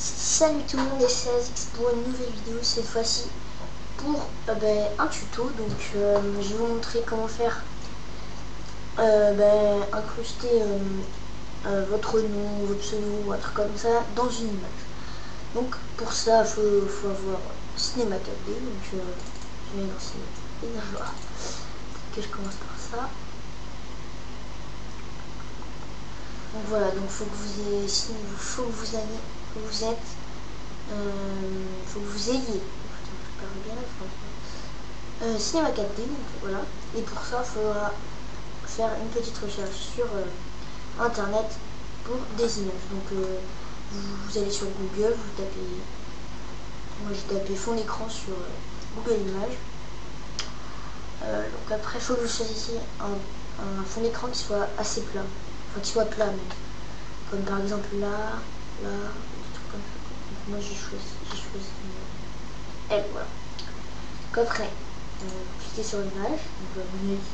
Salut tout le monde, et c'est Azix pour une nouvelle vidéo, cette fois-ci pour un tuto. Donc je vais vous montrer comment faire incruster votre nom, votre pseudo ou un truc comme ça dans une image. Donc pour ça il faut avoir Cinema 4D, donc je vais lancer Cinéma. Que je commence par ça. Donc voilà, donc faut que vous ayez, faut que vous ayez Cinéma 4D, donc voilà. Et pour ça, il faudra faire une petite recherche sur internet pour des images. Donc vous allez sur Google, vous tapez, moi j'ai tapé fond d'écran sur Google Images. Donc après, il faut que vous choisissiez un fond d'écran qui soit assez plat, enfin qui soit plat même. Comme par exemple là, des trucs comme ça. Donc moi j'ai choisi elle, voilà. Donc après, cliquez sur l'image, donc vous n'êtes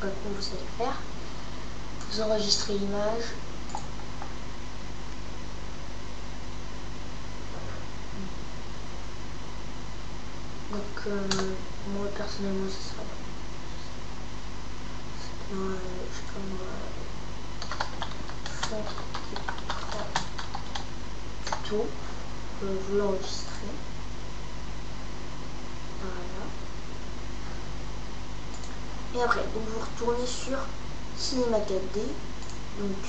pas con, vous savez le faire. Vous enregistrez l'image. Donc moi personnellement ce sera je sais pas moi, fond d'écran tuto, vous l'enregistrez. Voilà. Et après, donc vous retournez sur Cinéma 4D. Donc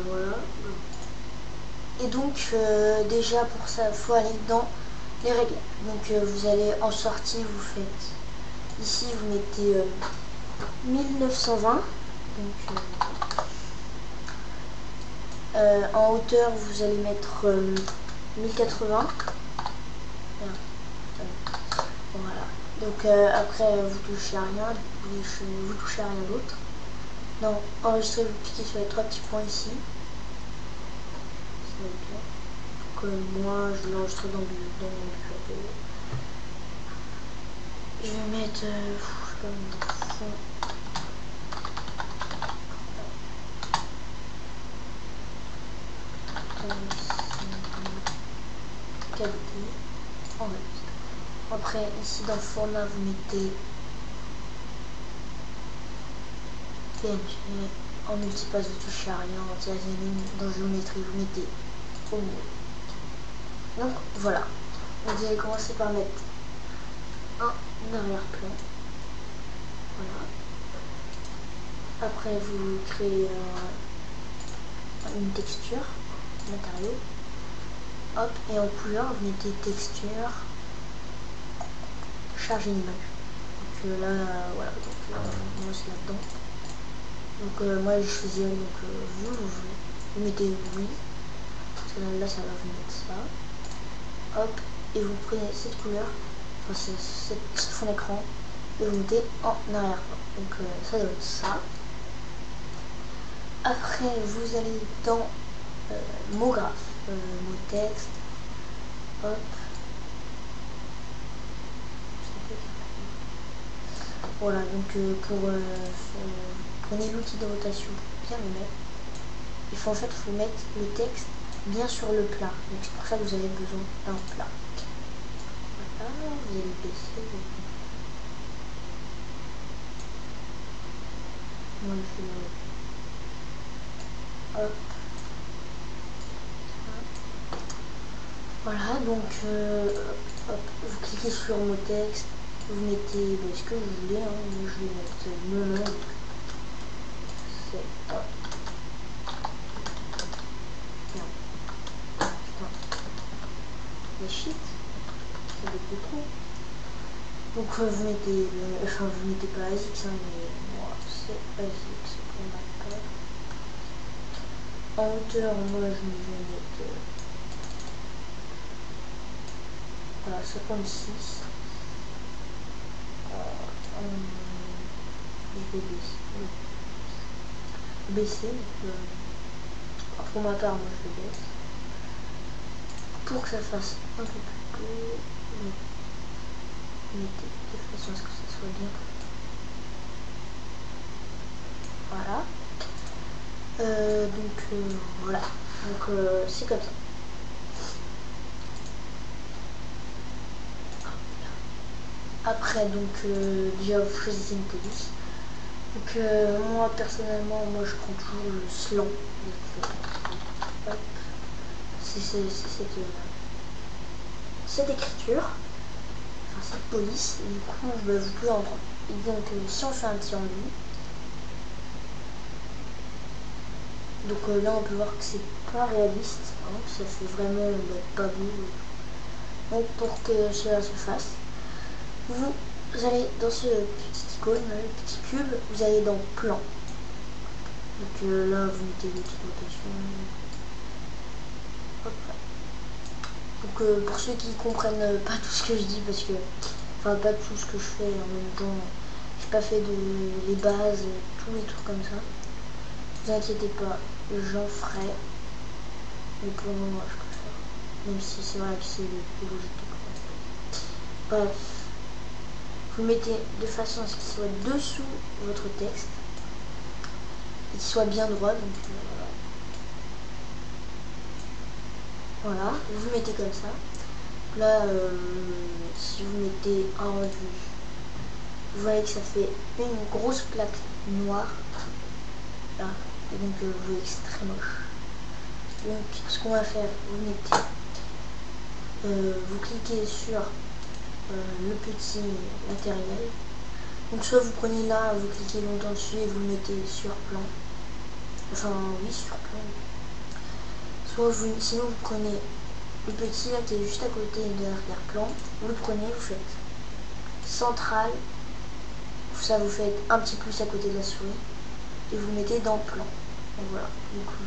voilà. Et donc déjà pour ça, il faut aller dans les réglages. Donc vous allez en sortie, vous faites ici, vous mettez 1920. Donc en hauteur, vous allez mettre 1080. Voilà. Donc après, vous touchez à rien, vous touchez à rien d'autre. Non, enregistrer, vous cliquez sur les trois petits points ici. Donc moi, je l'enregistre dans mon bureau. Je vais mettre comme fond. Qualité enregistré. Après ici dans le format vous mettez PNG, en multipasse vous touchez à rien, en diagonale dans géométrie vous mettez au milieu. Donc voilà, vous allez commencer par mettre un arrière-plan. Voilà. Après vous créez une texture, matériau. Hop, et en couleur vous mettez texture, charger une image. Donc là, voilà, donc moi c'est là-dedans. Donc moi je choisis donc vous mettez oui. Parce que là ça va vous mettre ça. Hop, et vous prenez cette couleur, enfin ce fond d'écran, et vous mettez en arrière-plan. Donc ça doit être ça. Après vous allez dans mot graphe, mot texte. Hop. Voilà, donc prenez l'outil de rotation pour bien le mettre. Il faut mettre le texte bien sur le plat. Donc c'est pour ça que vous avez besoin d'un plat. Voilà, vous allez baisser. Moi je... Hop. Voilà, donc hop, vous cliquez sur mot texte. Vous mettez ce que vous voulez, hein. Moi je vais mettre mon nom. C'est hop. Non. Putain. Les shit. C'est des peu trop. Donc vous mettez vous mettez pas ASICS, hein, mais moi c'est ASICS pour ma part. En hauteur, moi je vais mettre voilà, 56. Je vais baisser. Pour ma part, moi je le baisse. Pour que ça fasse un peu plus beau, mettez de façon à ce que ça soit bien. Voilà. voilà, donc c'est comme ça. Après déjà vous choisissez une police. Donc moi personnellement, moi je prends toujours le slant. C'est cette écriture, enfin cette police, et du coup vous pouvez en prendre. Et donc si on fait un petit rendu, donc là on peut voir que c'est pas réaliste, hein, ça fait vraiment pas beau. Donc pour que cela se fasse, vous allez dans ce petit icône, le petit cube, vous allez dans plan. Donc là vous mettez les petites notations. Hop. Donc pour ceux qui comprennent pas tout ce que je dis, parce que enfin pas tout ce que je fais en même temps, j'ai pas fait les bases, tous les trucs comme ça. Ne vous inquiétez pas, j'en ferai. Mais pour le moment je préfère. Même si c'est vrai que c'est le plus logique. Bref. Vous mettez de façon à ce qu'il soit dessous votre texte et qu'il soit bien droit. Donc voilà, vous mettez comme ça. Là, si vous mettez en revue, vous voyez que ça fait une grosse plaque noire. Là, et donc vous voyez que c'est très moche. Donc ce qu'on va faire, vous mettez, vous cliquez sur le petit matériel. Donc soit vous prenez là, vous cliquez longtemps dessus et vous le mettez sur plan. Enfin oui, sur plan. Soit sinon vous prenez le petit là qui est juste à côté de l'arrière-plan, vous le prenez, vous faites central, ça vous fait un petit plus à côté de la souris et vous mettez dans plan. Et voilà, du coup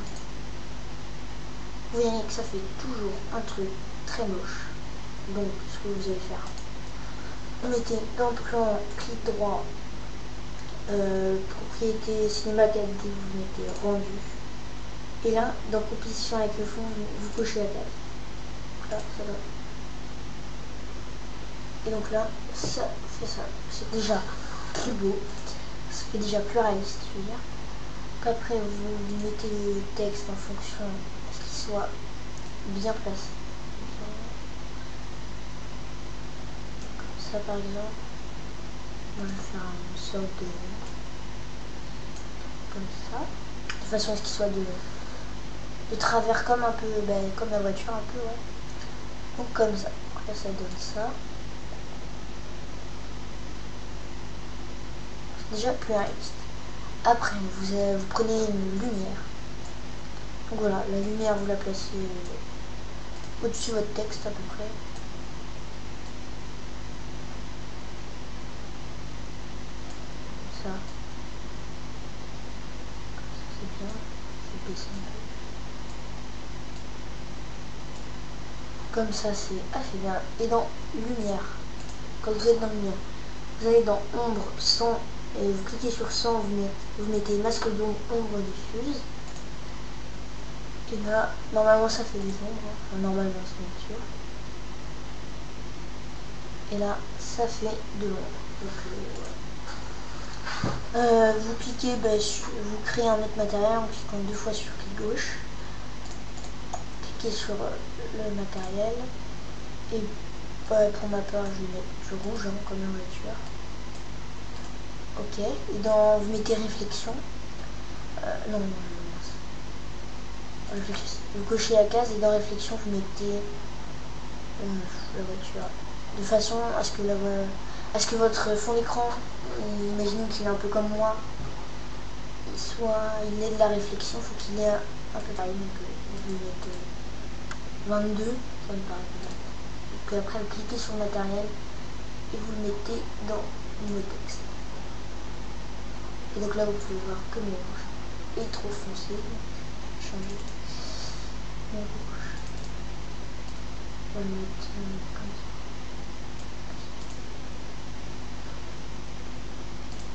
vous verrez que ça fait toujours un truc très moche. Donc ce que vous allez faire, vous mettez dans le plan, clic droit, propriété cinéma qualité, vous mettez rendu. Et là, dans composition avec le fond, vous cochez la case. Là, ça va. Et donc là, ça fait ça. C'est déjà plus beau. Ça fait déjà plus réaliste, je veux dire. Donc après, vous mettez le texte en fonction de ce qu'il soit bien placé. Comme ça, par exemple. Moi, je vais faire une sorte de... comme ça. De façon à ce qu'il soit de travers, comme un peu, comme la voiture, un peu, ouais. Donc comme ça. Là, ça donne ça. C'est déjà plus réaliste. Après, vous prenez une lumière. Donc voilà, la lumière, vous la placez au-dessus de votre texte à peu près. Ça. C'est bien. Je vais baisser un peu. Comme ça, c'est assez bien. Et dans lumière, quand vous êtes dans lumière, vous allez dans ombre, sans, et vous cliquez sur 100, vous mettez masque d'ombre, ombre diffuse. Et là, normalement ça fait des ombres, enfin, normalement c'est bien sûr. Et là, ça fait de l'ombre. Donc, vous cliquez, vous créez un autre matériel en cliquant 2 fois sur clic gauche. Cliquez sur le matériel. Et pour ma part, je vais mettre du rouge, hein, comme la voiture. Ok, et vous mettez réflexion. Non, vous cochez la case et dans réflexion, vous mettez la voiture. De façon à ce que, votre fond d'écran, imaginez qu'il est un peu comme moi, il ait de la réflexion, il faut qu'il ait un peu pareil. Donc vous mettez 22, ça me paraît bien. Donc après, vous cliquez sur le matériel et vous le mettez dans le texte. Et donc là, vous pouvez voir que mon rouge est trop foncé. Changer mon rouge. On va le mettre comme ça.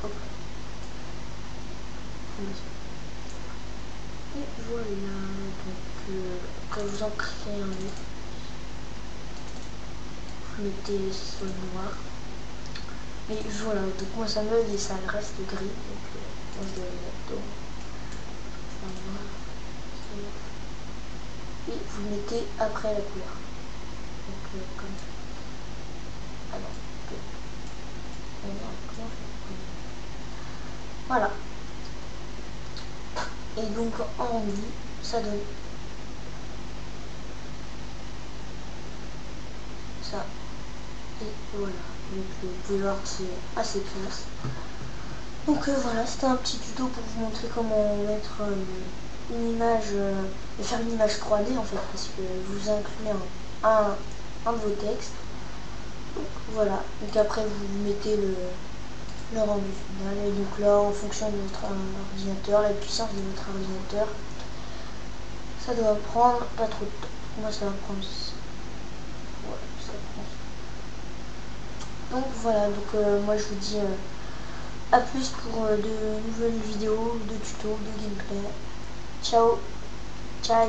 Hop. Et voilà. Donc, quand vous en créez un autre, vous mettez sur le noir. Et voilà, donc moi ça me et ça reste gris, donc moi je dois le mettre dans noir. et vous le mettez après la couleur. Donc comme ça. Alors, voilà. Et donc en rendu, ça donne ça. Et voilà. Donc vous pouvez voir que c'est assez classe. Donc voilà, c'était un petit tuto pour vous montrer comment mettre une image, faire une image 3D en fait, parce que vous incluez un de vos textes. Donc voilà, donc après vous mettez le rendu final, et donc là en fonction de votre ordinateur, la puissance de votre ordinateur, ça doit prendre pas trop de temps. Moi ça va prendre voilà, ça prend. Donc voilà, donc moi je vous dis à plus pour de nouvelles vidéos, de tutos, de gameplay. Ciao, ciao.